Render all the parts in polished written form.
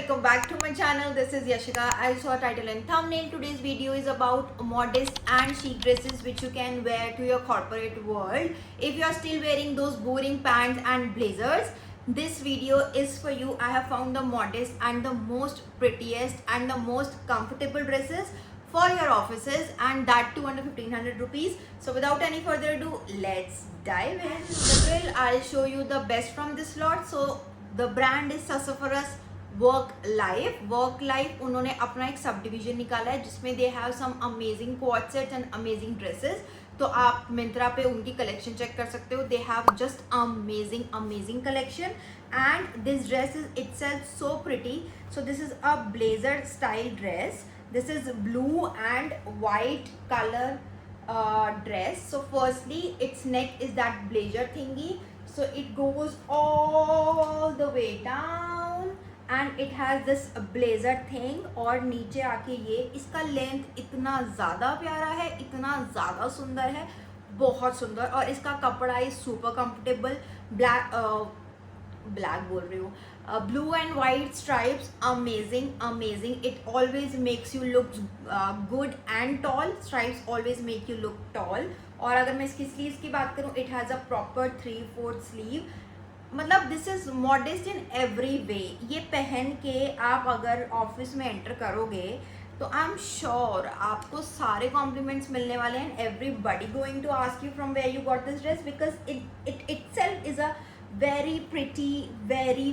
welcome back to my channel. This is Yashika. I saw title and thumbnail. Today's video is about modest and chic dresses which you can wear to your corporate world. If you are still wearing those boring pants and blazers, this video is for you. I have found the modest and the most prettiest and the most comfortable dresses for your offices, and that too under 1500 rupees. So without any further ado, let's dive in. The drill, I'll show you the best from this lot. So the brand is Sassafras work life उन्होंने अपना एक subdivision निकाला है जिसमें they have some amazing quad sets and amazing dresses. तो आप मिंत्रा पे उनकी कलेक्शन चेक कर सकते हो. They have just amazing collection and this dress is itself so pretty. So this is a blazer style dress. This is blue and white color dress. So firstly its neck is that blazer thingy, so it goes all the way down and it has this blazer thing. और नीचे आके ये इसका length इतना ज़्यादा प्यारा है, इतना ज़्यादा सुंदर है, बहुत सुंदर. और इसका कपड़ा इज सुपर कंफर्टेबल. ब्लैक बोल रही हूँ, blue and white stripes, amazing. It always makes you look good and tall. Stripes always make you look tall. और अगर मैं इसकी स्लीव्स की बात करूँ, it has a proper 3/4 sleeve. मतलब this is modest in every way. ये पहन के आप अगर ऑफिस में एंटर करोगे तो आई एम श्योर आपको सारे कॉम्प्लीमेंट्स मिलने वाले हैं. Everybody going to ask you from where you got this dress because it itself is a very pretty, very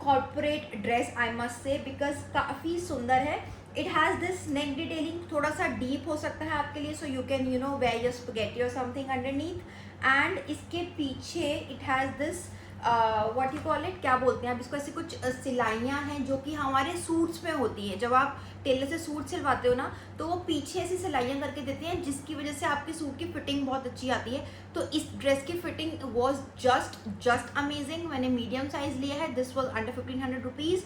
corporate dress, I must say, because काफ़ी सुंदर है. It has this neck detailing, थोड़ा सा deep हो सकता है आपके लिए, so you can wear your spaghetti or something underneath. And इसके पीछे it has this what you call it, क्या बोलते हैं आप इसको, ऐसी कुछ सिलाइयाँ हैं जो कि हमारे सूट्स में होती हैं. जब आप टेलर से सूट सिलवाते हो ना तो वो पीछे ऐसी सिलाइयाँ करके देते हैं जिसकी वजह से आपके सूट की फिटिंग बहुत अच्छी आती है. तो इस ड्रेस की फिटिंग वॉज जस्ट अमेजिंग. मैंने मीडियम साइज लिया है. This was under 1500 rupees.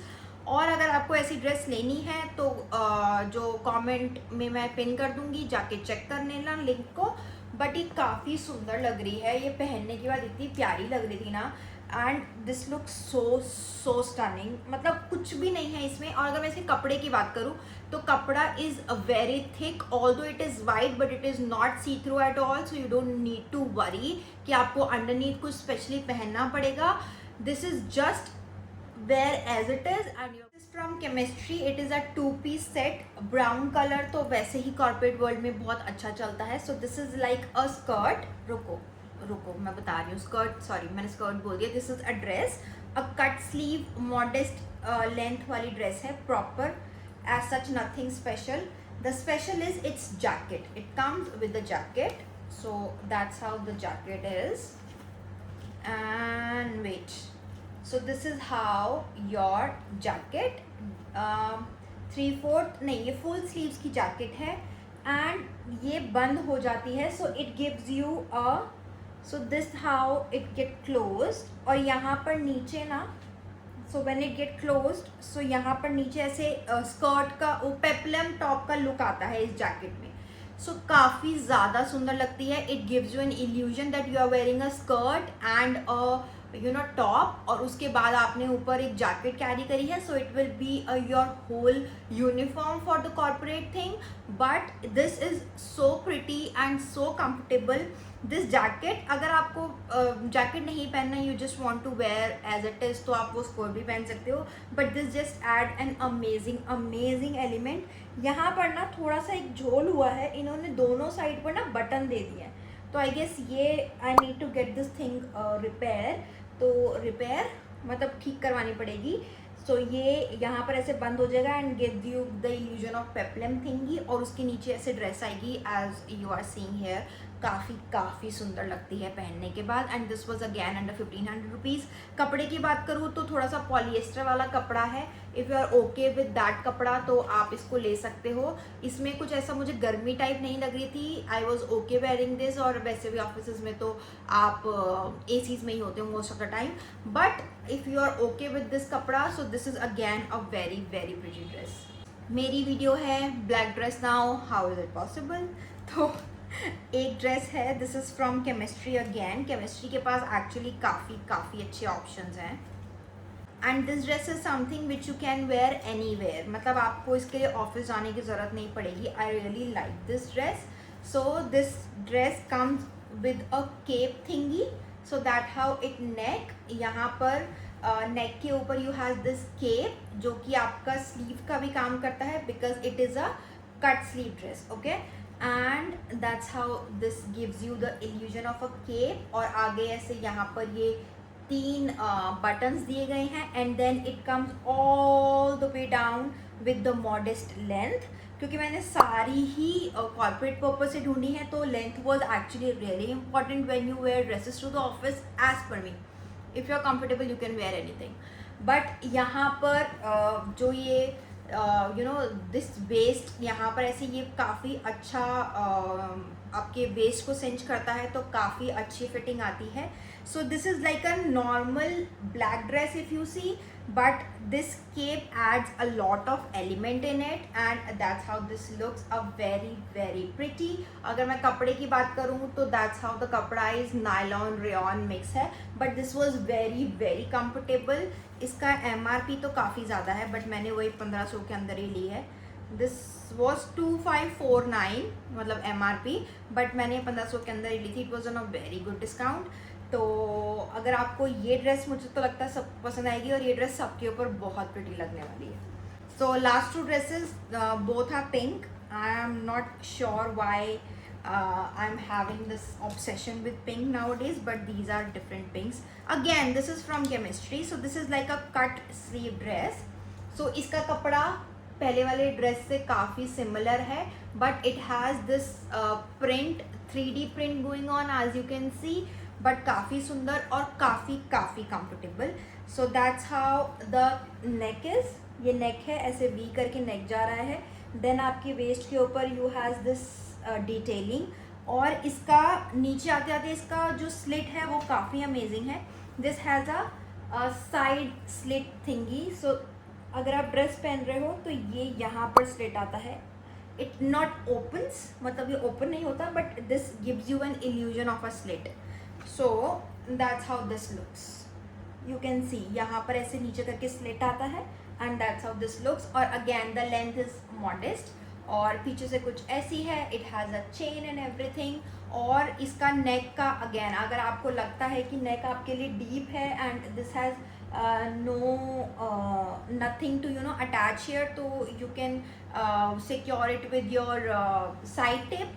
और अगर आपको ऐसी ड्रेस लेनी है तो जो कमेंट में मैं पिन कर दूंगी, जाके चेक कर लेना लिंक को. बट ये काफ़ी सुंदर लग रही है. ये पहनने के बाद इतनी प्यारी लग रही थी ना. And this look so stunning. मतलब कुछ भी नहीं है इसमें. और अगर मैं इसके कपड़े की बात करूँ तो कपड़ा is very thick. Although it is white but it is not see through at all. So you don't need to worry कि आपको अंडरनीथ कुछ स्पेशली पहनना पड़ेगा. This is just wear as it is. And from chemistry. It is a 2-piece set. Brown colour तो वैसे ही corporate world में बहुत अच्छा चलता है. So this is like a skirt. रुको मैं बता रही हूँ. स्कर्ट, सॉरी मैंने स्कर्ट बोल दिया. This is a dress, a cut sleeve modest length वाली ड्रेस है. Proper as such nothing special. The special is its jacket. It comes with the jacket. So that's how the jacket is. And wait, so this is how your jacket. 3/4 नहीं, ये full sleeves की jacket है and ये बंद हो जाती है. So it gives you a, so this how it get closed. और यहाँ पर नीचे ना, so when it get closed, so यहाँ पर नीचे ऐसे स्कर्ट का वो पेप्लम टॉप का लुक आता है इस जैकेट में. सो काफ़ी ज़्यादा सुंदर लगती है. It gives you an illusion that you are wearing a skirt and top, और उसके बाद आपने ऊपर एक जैकेट कैरी करी है. So it will be your whole uniform for the corporate thing. But this is so pretty and so comfortable. This jacket, अगर आपको जैकेट नहीं पहनना, you just want to wear as it is, तो आप वो skirt भी पहन सकते हो. But this just add an amazing element. यहाँ पर ना थोड़ा सा एक झोल हुआ है. इन्होंने दोनों साइड पर ना बटन दे दिए हैं. तो आई गेस ये I need to get this thing repair. तो रिपेयर मतलब ठीक करवानी पड़ेगी. सो ये यहाँ पर ऐसे बंद हो जाएगा and give you the illusion of peplum thingy. और उसके नीचे ऐसे ड्रेस आएगी as you are seeing here. काफ़ी सुंदर लगती है पहनने के बाद. And this was again under 1500 rupees. कपड़े की बात करूँ तो थोड़ा सा पॉलिएस्टर वाला कपड़ा है. If you are okay with that कपड़ा तो आप इसको ले सकते हो. इसमें कुछ ऐसा मुझे गर्मी टाइप नहीं लग रही थी. I was okay wearing this. और वैसे भी ऑफिस में तो आप एसीज में ही होते हो most of the time. But if you are okay with this कपड़ा, so this is again a very pretty dress. मेरी वीडियो है black dress now, how is it possible. तो एक ड्रेस है. This is from Chemistry again. Chemistry के पास actually काफ़ी अच्छे ऑप्शंस हैं. And this dress is something which you can wear anywhere, मतलब आपको इसके लिए ऑफिस जाने की ज़रूरत नहीं पड़ेगी. I really like this dress. So this dress comes with a cape thingy, so that how it neck, यहाँ पर नेक के ऊपर यू हैव दिस केप जो कि आपका स्लीव का भी काम करता है, because it is a cut sleeve dress. Okay, and that's how this gives you the illusion of a cape. और आगे ऐसे यहाँ पर ये 3 बटन्स दिए गए हैं, and then it comes all the way down with the modest length. क्योंकि मैंने सारी ही कॉर्पोरेट पर्पज से ढूंढी है, तो length was actually really important when you wear dresses to the office. As per me, if you are comfortable you can wear anything. But यहाँ पर जो ये यू नो दिस वेस्ट, यहाँ पर ऐसे ये काफ़ी अच्छा आपके वेस्ट को सिंच करता है, तो काफ़ी अच्छी फिटिंग आती है. So this is like a normal black dress if you see, but this cape adds a lot of element in it, and that's how this looks a very pretty. अगर मैं कपड़े की बात करूँ तो that's how the कपड़ा is nylon rayon mix है, but this was very comfortable. इसका MRP तो काफ़ी ज़्यादा है, but मैंने वही 1500 के अंदर ही ली है. This was 2549 मतलब MRP, but मैंने 1500 के अंदर ही ली थी. It was on a very good discount. तो अगर आपको ये ड्रेस, मुझे तो लगता है सबको पसंद आएगी, और ये ड्रेस सबके ऊपर बहुत प्रिटी लगने वाली है. So last 2 dresses both are pink. I am not sure why I am having this obsession with pink nowadays, but these are different pinks. Again this is from Chemistry. So this is like a cut sleeve dress. सो इसका कपड़ा पहले वाले dress से काफ़ी similar है, but it has this print, 3D print going on as you can see, but काफ़ी सुंदर और काफ़ी comfortable. So that's how the neck is. ये नेक है, ऐसे वी करके नेक जा रहा है. देन आपकी वेस्ट के ऊपर यू हैज़ दिस डिटेलिंग, और इसका नीचे आते आते इसका जो स्लिट है वो काफ़ी अमेजिंग है. This has a side slit thingy. So अगर आप ड्रेस पहन रहे हो तो ये यहाँ पर स्लिट आता है. इट नॉट ओपन्स, मतलब ये ओपन नहीं होता, but this gives you an illusion of a slit. So that's how this looks. You can see यहाँ पर ऐसे नीचे करके स्लिट आता है, and that's how this looks. और again the length is modest, और पीछे से कुछ ऐसी है. It has a chain and everything. और इसका नेक का again, अगर आपको लगता है कि नेक आपके लिए डीप है and this has nothing to attach here, तो you can secure it with your side tape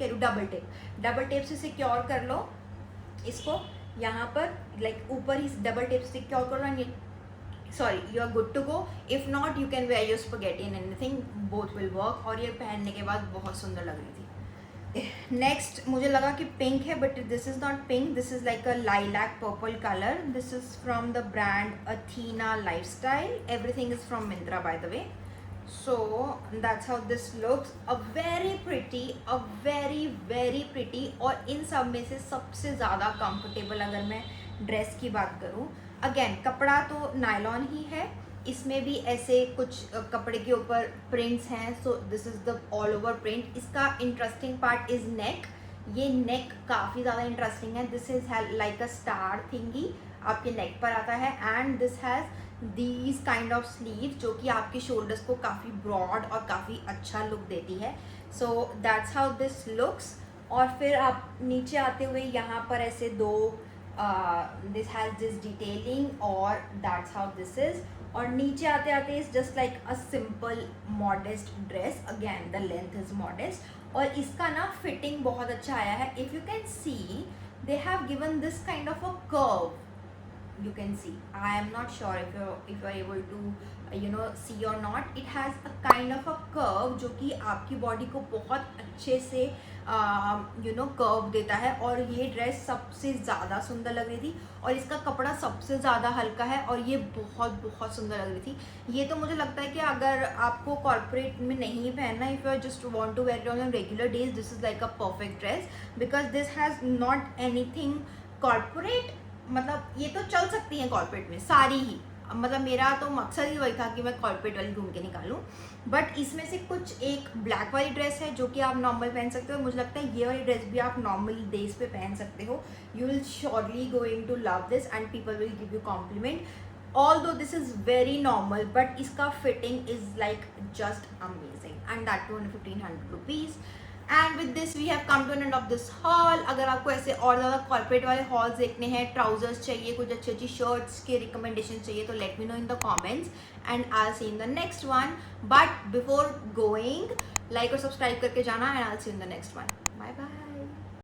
करो, डबल टेप से सिक्योर कर लो इसको. यहाँ पर लाइक ऊपर ही डबल टेप से सिक्योर कर लो, and sorry you are good to go. If not you can wear your spaghetti in anything, both will work. और ये पहनने के बाद बहुत सुंदर लग रही थी. नेक्स्ट मुझे लगा कि पिंक है, but this is not pink. This is like a lilac purple colour. This is from the brand Athena lifestyle. Everything is from Myntra by the way. So that's how this looks. A very pretty. और इन सब में से सबसे ज़्यादा comfortable अगर मैं dress की बात करूँ, अगेन कपड़ा तो नायलॉन ही है. इसमें भी ऐसे कुछ कपड़े के ऊपर प्रिंट्स हैं. सो this is the all over print. इसका इंटरेस्टिंग पार्ट इज़ नेक. ये नेक काफ़ी ज़्यादा इंटरेस्टिंग है. This is like a star थिंगी आपके नेक पर आता है, and this has these kind of sleeve जो कि आपके शोल्डर्स को काफ़ी ब्रॉड और काफ़ी अच्छा लुक देती है. सो दैट्स हाउ दिस लुक्स. और फिर आप नीचे आते हुए यहाँ पर ऐसे दो दिस हैज़ दिस डिटेलिंग, और दैट्स हाउ दिस इज़. और नीचे आते आते is just like a simple modest dress. Again the length is modest, और इसका ना फिटिंग बहुत अच्छा आया है. If you can C they have given this kind of a curve. You can see, I am not sure if you're able to see or not. It has a kind of a curve जो कि आपकी body को बहुत अच्छे से curve देता है. और ये ड्रेस सबसे ज़्यादा सुंदर लग रही थी, और इसका कपड़ा सबसे ज़्यादा हल्का है, और ये बहुत सुंदर लग रही थी. ये तो मुझे लगता है कि अगर आपको कॉर्पोरेट में नहीं पहनना, if you just want to wear on regular days, this is like a perfect dress, because this has not anything corporate. मतलब ये तो चल सकती हैं कॉर्पोरेट में सारी ही, मतलब मेरा तो मकसद ही वही था कि मैं कॉर्पोरेट वाली ढूंढ के निकालूं. बट इसमें से कुछ एक ब्लैक वाली ड्रेस है जो कि आप नॉर्मल पहन सकते हो. मुझे लगता है ये वाली ड्रेस भी आप नॉर्मल डेज पे पहन सकते हो. You will surely going to love this, and people will give you compliment. although this is very normal, but इसका fitting is like just amazing, and that too under 1500 rupees. And with this we have come to an end of this haul. अगर आपको ऐसे और ज़्यादा corporate वाले halls देखने हैं, trousers चाहिए, कुछ अच्छी अच्छी शर्ट्स के रिकमेंडेशन चाहिए, तो let me know in the comments and I will see in the next one. But before going, like और सब्सक्राइब करके जाना, and I will see in the next one. Bye bye.